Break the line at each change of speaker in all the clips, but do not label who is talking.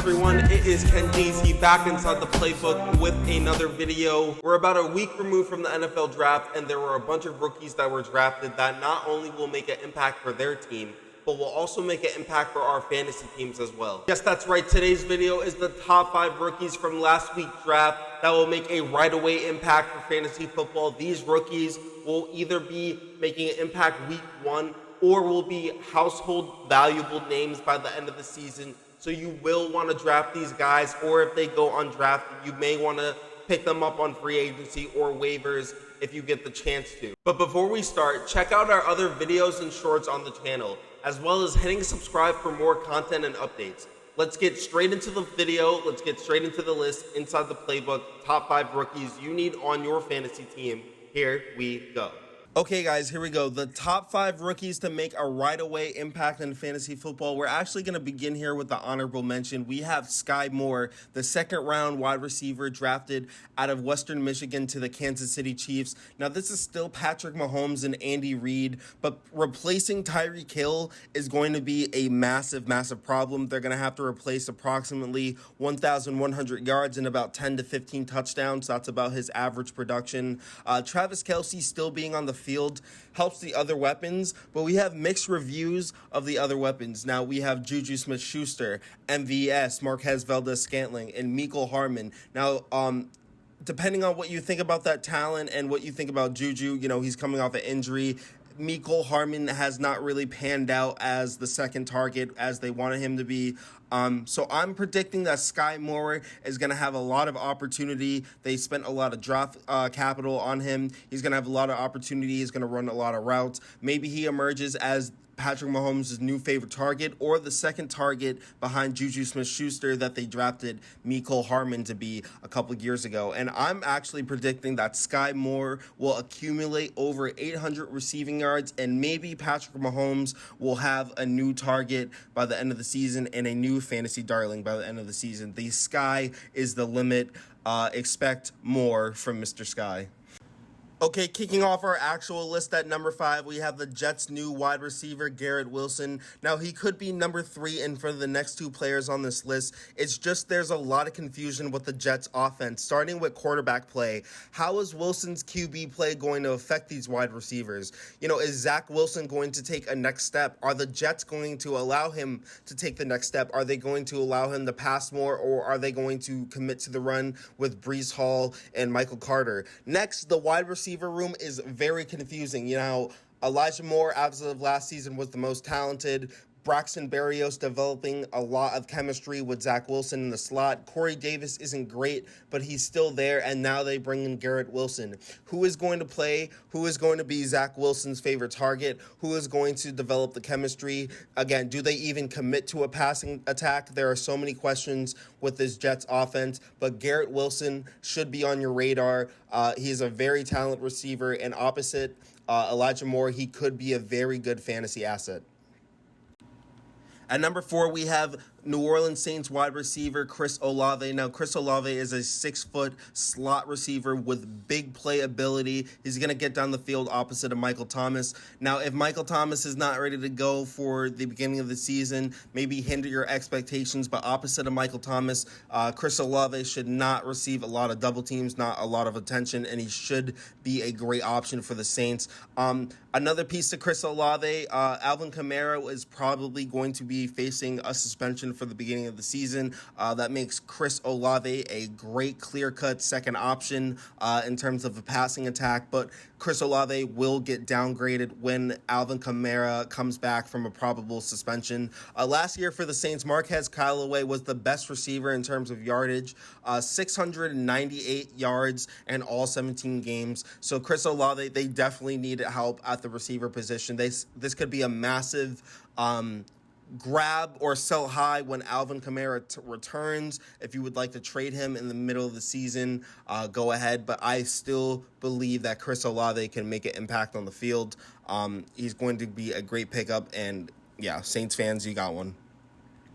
everyone? It is Kendeazy back inside the playbook with another video. We're about a week removed from the NFL draft, and there were a bunch of rookies that were drafted that not only will make an impact for their team, but will also make an impact for our fantasy teams as well. Yes, that's right. Today's video is the top 5 rookies from last week's draft that will make a right-away impact for fantasy football. These rookies will either be making an impact week 1 or will be household valuable names by the end of the season. So you will want to draft these guys, or if they go undrafted, you may want to pick them up on free agency or waivers if you get the chance to. But before we start, check out our other videos and shorts on the channel, as well as hitting subscribe for more content and updates. Let's get straight into the video. Let's get straight into the list inside the playbook. Top 5 rookies you need on your fantasy team. Here we go. Okay, guys, here we go. The top 5 rookies to make a right-away impact in fantasy football. We're actually going to begin here with the honorable mention. We have Sky Moore, the second-round wide receiver drafted out of Western Michigan to the Kansas City Chiefs. Now, this is still Patrick Mahomes and Andy Reid, but replacing Tyreek Hill is going to be a massive, massive problem. They're going to have to replace approximately 1,100 yards and about 10 to 15 touchdowns. That's about his average production. Travis Kelce still being on the field helps the other weapons, but we have mixed reviews of the other weapons. Now we have Juju Smith-Schuster, MVS, Marquez Valdez-Scantling, and Mecole Hardman. Now, depending on what you think about that talent and what you think about Juju, you know, he's coming off an injury. Mecole Hardman has not really panned out as the second target as they wanted him to be. So I'm predicting that Sky Moore is going to have a lot of opportunity. They spent a lot of draft capital on him. He's going to have a lot of opportunity. He's going to run a lot of routes. Maybe he emerges as Patrick Mahomes' new favorite target, or the second target behind Juju Smith-Schuster that they drafted Mecole Hardman to be a couple of years ago. And I'm actually predicting that Sky Moore will accumulate over 800 receiving yards, and maybe Patrick Mahomes will have a new target by the end of the season and a new fantasy darling by the end of the season. The sky is the limit. Expect more from Mr. Sky. Okay, kicking off our actual list at number 5, we have the Jets' new wide receiver, Garrett Wilson. Now, he could be number 3 in front of the next 2 players on this list. It's just there's a lot of confusion with the Jets' offense, starting with quarterback play. How is Wilson's QB play going to affect these wide receivers? You know, is Zach Wilson going to take a next step? Are the Jets going to allow him to take the next step? Are they going to allow him to pass more, or are they going to commit to the run with Breece Hall and Michael Carter? Next, the wide receiver room is very confusing. You know, Elijah Moore, as of last season, was the most talented. Braxton Berrios developing a lot of chemistry with Zach Wilson in the slot. Corey Davis isn't great, but he's still there, and now they bring in Garrett Wilson. Who is going to play? Who is going to be Zach Wilson's favorite target? Who is going to develop the chemistry? Again, do they even commit to a passing attack? There are so many questions with this Jets offense, but Garrett Wilson should be on your radar. He's a very talented receiver, and opposite Elijah Moore, he could be a very good fantasy asset. At number 4, we have New Orleans Saints wide receiver Chris Olave. Now, Chris Olave is a 6-foot slot receiver with big play ability. He's going to get down the field opposite of Michael Thomas. Now, if Michael Thomas is not ready to go for the beginning of the season, maybe hinder your expectations. But opposite of Michael Thomas, Chris Olave should not receive a lot of double teams, not a lot of attention, and he should be a great option for the Saints. Another piece to Chris Olave, Alvin Kamara is probably going to be facing a suspension for the beginning of the season. That makes Chris Olave a great clear-cut second option in terms of the passing attack, but Chris Olave will get downgraded when Alvin Kamara comes back from a probable suspension. Last year for the Saints, Marquez Callaway was the best receiver in terms of yardage, 698 yards in all 17 games. So Chris Olave, they definitely need help at the receiver position. This could be a massive grab or sell high when Alvin Kamara returns. If you would like to trade him in the middle of the season, go ahead. But I still believe that Chris Olave can make an impact on the field. He's going to be a great pickup. And yeah, Saints fans, you got one.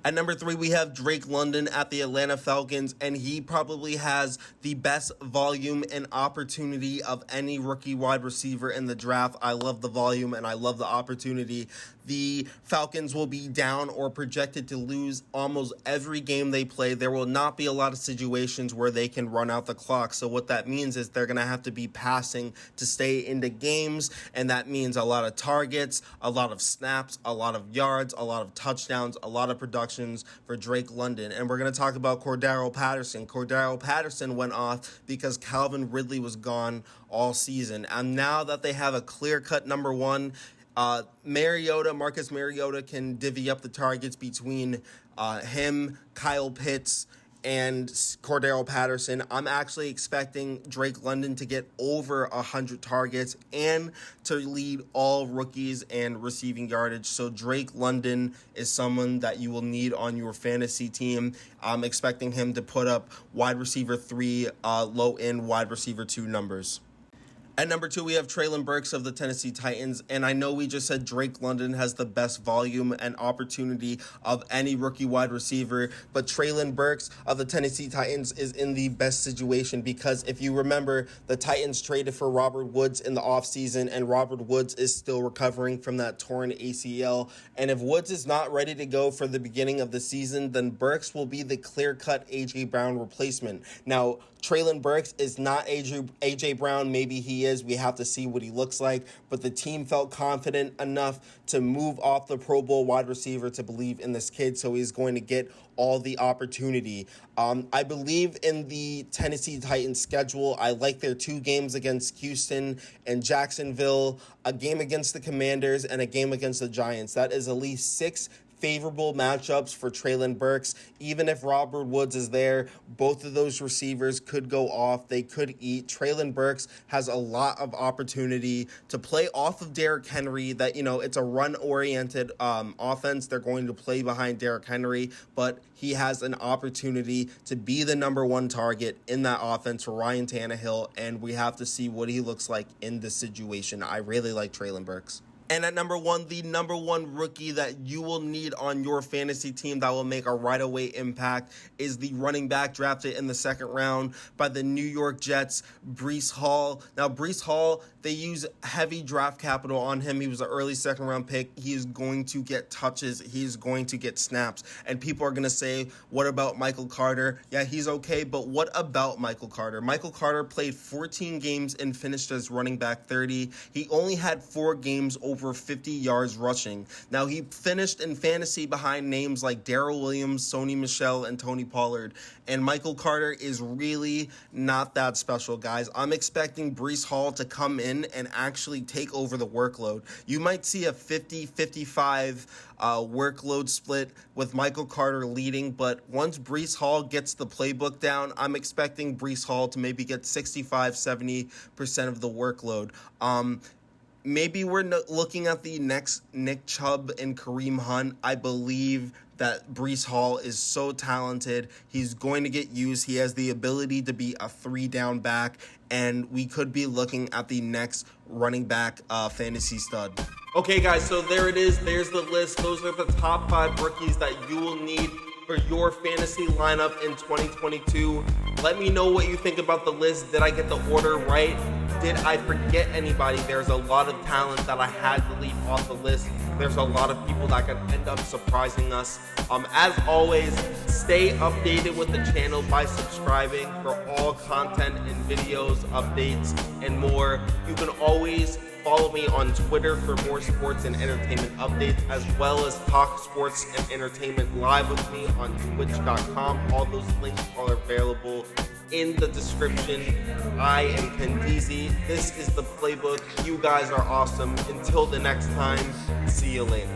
At number 3, we have Drake London at the Atlanta Falcons, and he probably has the best volume and opportunity of any rookie wide receiver in the draft. I love the volume and I love the opportunity the Falcons will be down or projected to lose almost every game they play. There will not be a lot of situations where they can run out the clock. So what that means is they're going to have to be passing to stay into games, and that means a lot of targets, a lot of snaps, a lot of yards, a lot of touchdowns, a lot of productions for Drake London. And we're going to talk about Cordarrelle Patterson. Cordarrelle Patterson went off because Calvin Ridley was gone all season. And now that they have a clear-cut number one, Marcus Mariota can divvy up the targets between him, Kyle Pitts, and Cordarrelle Patterson. I'm actually expecting Drake London to get over 100 targets and to lead all rookies and receiving yardage. So Drake London is someone that you will need on your fantasy team. I'm expecting him to put up wide receiver 3, low end wide receiver 2 numbers. At number 2, we have Treylon Burks of the Tennessee Titans, and I know we just said Drake London has the best volume and opportunity of any rookie wide receiver, but Treylon Burks of the Tennessee Titans is in the best situation because if you remember, the Titans traded for Robert Woods in the offseason, and Robert Woods is still recovering from that torn ACL, and if Woods is not ready to go for the beginning of the season, then Burks will be the clear-cut A.J. Brown replacement. Now, Treylon Burks is not A.J. Brown. Maybe he is. We have to see what he looks like. But the team felt confident enough to move off the Pro Bowl wide receiver to believe in this kid, so he's going to get all the opportunity. I believe in the Tennessee Titans schedule. I like their 2 games against Houston and Jacksonville, a game against the Commanders, and a game against the Giants. That is at least 6 favorable matchups for Treylon Burks. Even if Robert Woods is there, both of those receivers could go off. They could eat. Treylon Burks has a lot of opportunity to play off of Derrick Henry. That, it's a run-oriented offense. They're going to play behind Derrick Henry, but he has an opportunity to be the number 1 target in that offense for Ryan Tannehill, and we have to see what he looks like in this situation. I really like Treylon Burks. And at number 1, the number 1 rookie that you will need on your fantasy team that will make a right-away impact is the running back drafted in the 2nd round by the New York Jets, Breece Hall. Now, Breece Hall, they use heavy draft capital on him. He was an early 2nd-round pick. He is going to get touches. He's going to get snaps. And people are going to say, what about Michael Carter? Yeah, he's okay, but what about Michael Carter? Michael Carter played 14 games and finished as running back 30. He only had 4 games over 50 yards rushing. Now, he finished in fantasy behind names like Darrell Williams, Sony Michel, and Tony Pollard. And Michael Carter is really not that special, guys. I'm expecting Breece Hall to come in and actually take over the workload. You might see a 50-55 workload split with Michael Carter leading, but once Breece Hall gets the playbook down, I'm expecting Breece Hall to maybe get 65-70% of the workload. Maybe we're looking at the next Nick Chubb and Kareem Hunt. I believe that Breece Hall is so talented. He's going to get used. He has the ability to be a 3-down back, and we could be looking at the next running back fantasy stud. Okay, guys, so there it is. There's the list. Those are the top 5 rookies that you will need for your fantasy lineup in 2022. Let me know what you think about the list. Did I get the order right? Did I forget anybody? There's a lot of talent that I had to leave off the list. There's a lot of people that could end up surprising us. As always, stay updated with the channel by subscribing for all content and videos, updates, and more. You can always follow me on Twitter for more sports and entertainment updates, as well as talk sports and entertainment live with me on twitch.com. All those links are available in the description. I am Kendeazy. This is the Playbook. You guys are awesome. Until the next time, see you later.